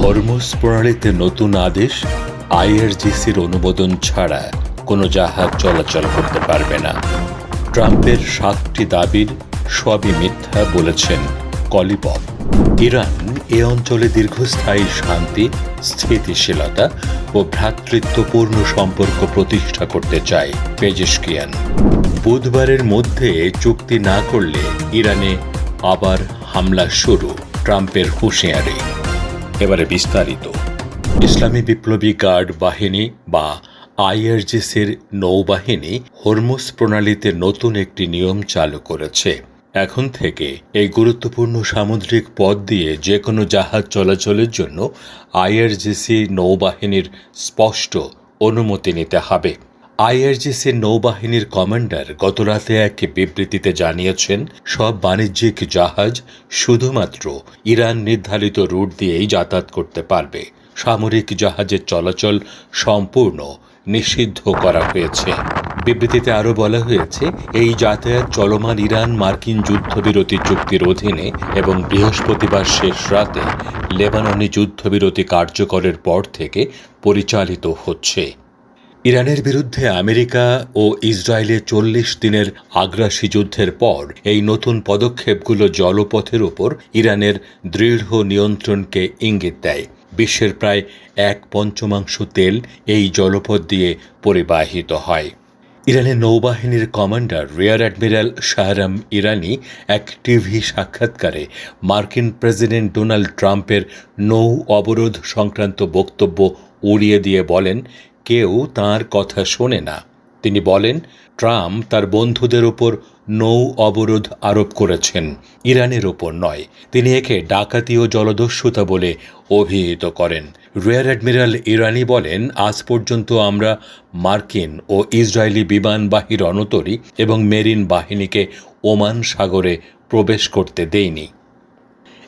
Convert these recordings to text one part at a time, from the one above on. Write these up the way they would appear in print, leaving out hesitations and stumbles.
Hormuz প্রণালীতে নতুন আদেশ, আইআরজিসির অনুমোদন ছাড়া কোনো জাহাজ চলাচল করতে পারবে না। ট্রাম্পের 7টি দাবির সবই মিথ্যা বলেছেন কলিবফ। ইরান এ অঞ্চলে দীর্ঘস্থায়ী শান্তি, স্থিতিশীলতা ও ভ্রাতৃত্বপূর্ণ সম্পর্ক প্রতিষ্ঠা করতে চায় পেজেশকিয়ান। বুধবারের মধ্যে চুক্তি না করলে ইরানে আবার হামলা শুরু, ট্রাম্পের হুঁশিয়ারি। এবারে বিস্তারিত। ইসলামী বিপ্লবী গার্ড বাহিনী বা আইআরজিসির নৌবাহিনী হরমুজ প্রণালীতে নতুন একটি নিয়ম চালু করেছে। এখন থেকে এই গুরুত্বপূর্ণ সামুদ্রিক পথ দিয়ে যে কোনো জাহাজ চলাচলের জন্য আইআরজিসি নৌবাহিনীর স্পষ্ট অনুমতি নিতে হবে। আইআরজিসির নৌবাহিনীর কমান্ডার গতরাতে এক বিবৃতিতে জানিয়েছেন, সব বাণিজ্যিক জাহাজ শুধুমাত্র ইরান নির্ধারিত রুট দিয়েই যাতায়াত করতে পারবে। সামরিক জাহাজের চলাচল সম্পূর্ণ নিষিদ্ধ করা হয়েছে। বিবৃতিতে আরও বলা হয়েছে, এই যাতায়াত চলমান ইরান মার্কিন যুদ্ধবিরতি চুক্তির অধীনে এবং বৃহস্পতিবার শেষ রাতে লেবাননে যুদ্ধবিরতি কার্যকরের পর থেকে পরিচালিত হচ্ছে। ইরানের বিরুদ্ধে আমেরিকা ও ইসরায়েলের 40 দিনের আগ্রাসী যুদ্ধের পর এই নতুন পদক্ষেপগুলো জলপথের ওপর ইরানের দৃঢ় নিয়ন্ত্রণকে ইঙ্গিত দেয়। বিশ্বের প্রায় 1/5 তেল এই জলপথ দিয়ে পরিবাহিত হয়। ইরানের নৌবাহিনীর কমান্ডার রিয়ার অ্যাডমিরাল শাহরাম ইরানি এক টিভি সাক্ষাৎকারে মার্কিন প্রেসিডেন্ট ডোনাল্ড ট্রাম্পের নৌ অবরোধ সংক্রান্ত বক্তব্য উড়িয়ে দিয়ে বলেন, কেউ তাঁর কথা শোনে না। তিনি বলেন, ট্রাম্প তার বন্ধুদের ওপর নৌ অবরোধ আরোপ করেছেন, ইরানের ওপর নয়। তিনি একে ডাকাতি ও জলদস্যুতা বলে অভিহিত করেন। রিয়ার অ্যাডমিরাল ইরানি বলেন, আজ পর্যন্ত আমরা মার্কিন ও ইসরায়েলি বিমানবাহী রণতরী এবং মেরিন বাহিনীকে ওমান সাগরে প্রবেশ করতে দেইনি।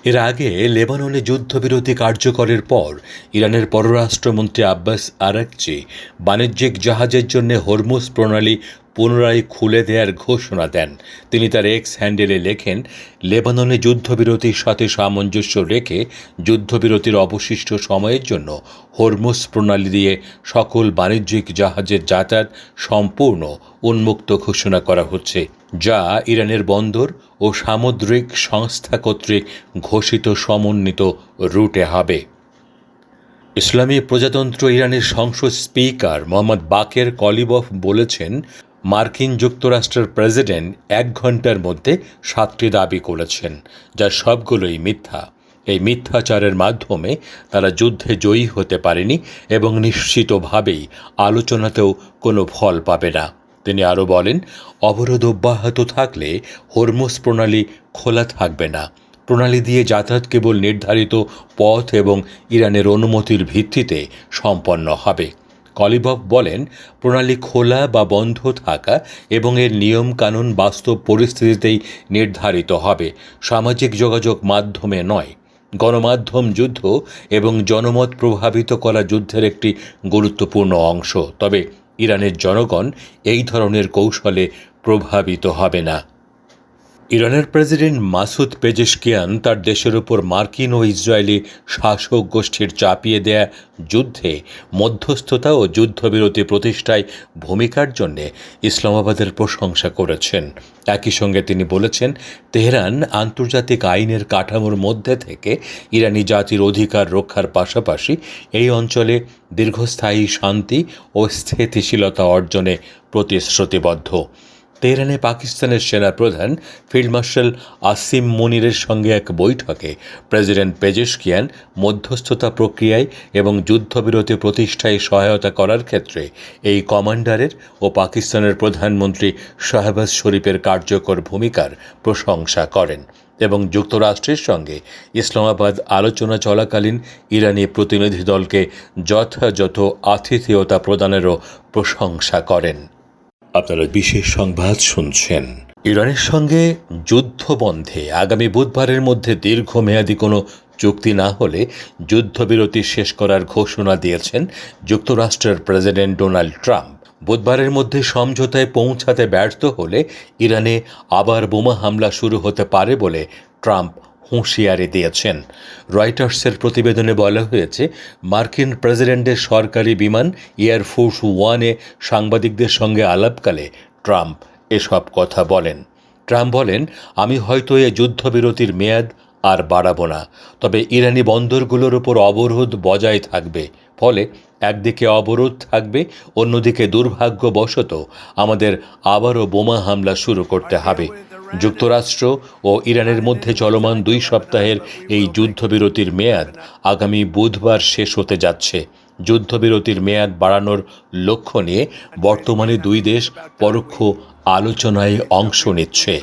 এর আগে লেবাননে যুদ্ধবিরতি কার্যকরের পর ইরানের পররাষ্ট্রমন্ত্রী আব্বাস আরাকচি বাণিজ্যিক জাহাজের জন্য হরমুজ প্রণালী পুনরায় খুলে দেওয়ার ঘোষণা দেন। তিনি তার এক্স হ্যান্ডেলে লেখেন, লেবাননে যুদ্ধবিরতির সাথে সামঞ্জস্য রেখে যুদ্ধবিরতির অবশিষ্ট সময়ের জন্য হরমুজ প্রণালী দিয়ে সকল বাণিজ্যিক জাহাজের যাতায়াত সম্পূর্ণ উন্মুক্ত ঘোষণা করা হচ্ছে, যা ইরানের বন্দর ও সামুদ্রিক সংস্থা কর্তৃক ঘোষিত সমন্বিত রুটে হবে। ইসলামী প্রজাতন্ত্র ইরানের সংসদ স্পিকার মোহাম্মদ বাকের কলিবফ বলেছেন, মার্কিন যুক্তরাষ্ট্রের প্রেসিডেন্ট 1 ঘন্টার মধ্যে 7টি দাবি করেছেন, যা সবগুলোই মিথ্যা। এই মিথ্যাচারের মাধ্যমে তারা যুদ্ধে জয়ী হতে পারেনি এবং নিশ্চিতভাবেই আলোচনাতেও কোনো ফল পাবে না। তিনি আরও বলেন, অবরোধ অব্যাহত থাকলে হরমুজ প্রণালী খোলা থাকবে না। প্রণালী দিয়ে যাতায়াত কেবল নির্ধারিত পথ এবং ইরানের অনুমতির ভিত্তিতে সম্পন্ন হবে। কলিবফ বলেন, প্রণালী খোলা বা বন্ধ থাকা এবং এর নিয়মকানুন বাস্তব পরিস্থিতিতেই নির্ধারিত হবে, সামাজিক যোগাযোগ মাধ্যমে নয়। গণমাধ্যম যুদ্ধ এবং জনমত প্রভাবিত করা যুদ্ধের একটি গুরুত্বপূর্ণ অংশ, তবে ইরানের জনগণ এই ধরনের কৌশলে প্রভাবিত হবে না। ইরানের প্রেসিডেন্ট মাসুদ পেজেশকিয়ান তার দেশের উপর মার্কিন ও ইসরায়েলি শাসক গোষ্ঠীর চাপিয়ে দেয়া যুদ্ধে মধ্যস্থতা ও যুদ্ধবিরতি প্রতিষ্ঠায় ভূমিকার জন্য ইসলামাবাদের প্রশংসা করেছেন। একই সঙ্গে তিনি বলেছেন, তেহরান আন্তর্জাতিক আইনের কাঠামোর মধ্যে থেকে ইরানি জাতির অধিকার রক্ষার পাশাপাশি এই অঞ্চলে দীর্ঘস্থায়ী শান্তি ও স্থিতিশীলতা অর্জনে প্রতিশ্রুতিবদ্ধ। তেহরানে পাকিস্তানের সেনাপ্রধান ফিল্ড মার্শাল আসিম মুনিরের সঙ্গে এক বৈঠকে প্রেসিডেন্ট পেজেশকিয়ান মধ্যস্থতা প্রক্রিয়ায় এবং যুদ্ধবিরতি প্রতিষ্ঠায় সহায়তা করার ক্ষেত্রে এই কমান্ডারের ও পাকিস্তানের প্রধানমন্ত্রী শাহবাজ শরীফের কার্যকর ভূমিকার প্রশংসা করেন এবং যুক্তরাষ্ট্রের সঙ্গে ইসলামাবাদ আলোচনা চলাকালীন ইরানি প্রতিনিধি দলকে যথাযথ আতিথেয়তা প্রদানেরও প্রশংসা করেন। আপনারা বিশেষ সংবাদ শুনছেন। ইরানের সঙ্গে যুদ্ধবন্ধে আগামী বুধবারের মধ্যে দীর্ঘমেয়াদী কোনো চুক্তি না হলে যুদ্ধবিরতি শেষ করার ঘোষণা দিয়েছেন যুক্তরাষ্ট্রের প্রেসিডেন্ট ডোনাল্ড ট্রাম্প। বুধবারের মধ্যে সমঝোতায় পৌঁছাতে ব্যর্থ হলে ইরানে আবার বোমা হামলা শুরু হতে পারে বলে ট্রাম্প হুঁশিয়ারি দিয়েছেন। রয়টার্সের প্রতিবেদনে বলা হয়েছে, মার্কিন প্রেসিডেন্টের সরকারি বিমান এয়ারফোর্স ওয়ানে সাংবাদিকদের সঙ্গে আলাপকালে ট্রাম্প এসব কথা বলেন। ট্রাম্প বলেন, আমি হয়তো এ যুদ্ধবিরতির মেয়াদ আর বাড়াবো না, তবে ইরানি বন্দরগুলোর উপর অবরোধ বজায় থাকবে। ফলে একদিকে অবরোধ থাকবে, অন্যদিকে দুর্ভাগ্যবশত আমাদের আবারও বোমা হামলা শুরু করতে হবে। যুক্তরাষ্ট্র ও ইরানের মধ্যে চলমান 2 সপ্তাহের এই যুদ্ধবিরতির মেয়াদ আগামী বুধবার শেষ হতে যাচ্ছে। যুদ্ধবিরতির মেয়াদ বাড়ানোর লক্ষ্য নিয়ে বর্তমানে 2 দেশ পরোক্ষ আলোচনায় অংশ নিচ্ছে।